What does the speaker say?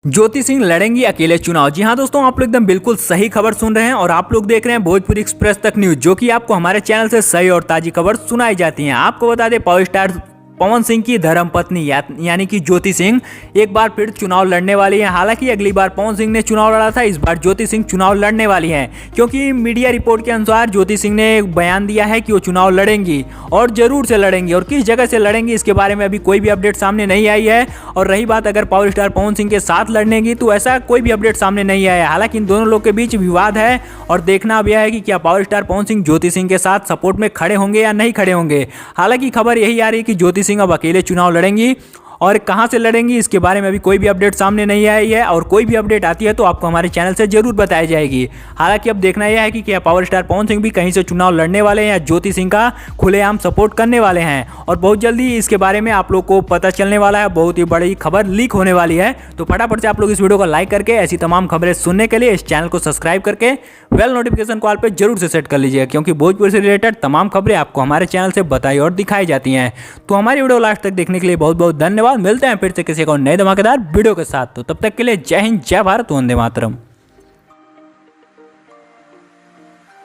ज्योति सिंह लड़ेंगी अकेले चुनाव। जी हां दोस्तों, आप लोग एकदम बिल्कुल सही खबर सुन रहे हैं और आप लोग देख रहे हैं भोजपुरी एक्सप्रेस तक न्यूज, जो कि आपको हमारे चैनल से सही और ताजी खबर सुनाई जाती है। आपको बता दें, पावर स्टार पवन सिंह की धर्मपत्नी यानी कि ज्योति सिंह एक बार फिर चुनाव लड़ने वाली है। हालांकि अगली बार पवन सिंह ने चुनाव लड़ा था, इस बार ज्योति सिंह चुनाव लड़ने वाली हैं, क्योंकि मीडिया रिपोर्ट के अनुसार ज्योति सिंह ने एक बयान दिया है कि वो चुनाव लड़ेंगी और जरूर से लड़ेंगी। और किस जगह से लड़ेंगी इसके बारे में अभी कोई भी अपडेट सामने नहीं आई है। और रही बात अगर पावर स्टार पवन सिंह के साथ लड़ने की, तो ऐसा कोई भी अपडेट सामने नहीं आया है। हालांकि इन दोनों लोग के बीच विवाद है और देखना अब यह है कि क्या पावर स्टार पवन सिंह ज्योति सिंह के साथ सपोर्ट में खड़े होंगे या नहीं खड़े होंगे। हालांकि खबर यही आ रही है कि ज्योति सिंह अब अकेले चुनाव लड़ेंगी और कहां से लड़ेंगी इसके बारे में अभी कोई भी अपडेट सामने नहीं आई है। और कोई भी अपडेट आती है तो आपको हमारे चैनल से जरूर बताई जाएगी। हालांकि अब देखना यह है कि क्या पावर स्टार पवन सिंह भी कहीं से चुनाव लड़ने वाले हैं या ज्योति सिंह का खुलेआम सपोर्ट करने वाले हैं। और बहुत जल्दी इसके बारे में आप लोग को पता चलने वाला है, बहुत ही बड़ी खबर लीक होने वाली है। तो फटाफट से आप लोग इस वीडियो को लाइक करके ऐसी तमाम खबरें सुनने के लिए इस चैनल को सब्सक्राइब करके बेल नोटिफिकेशन कॉल पर जरूर से सेट कर लीजिएगा, क्योंकि भोजपुर से रिलेटेड तमाम खबरें आपको हमारे चैनल से बताई और दिखाई जाती हैं। तो हमारी वीडियो लास्ट तक देखने के लिए बहुत बहुत धन्यवाद। मिलते हैं फिर से किसी को नए धमाकेदार वीडियो के साथ। तो तब तक के लिए जय हिंद, जय भारत, वंदे मातरम।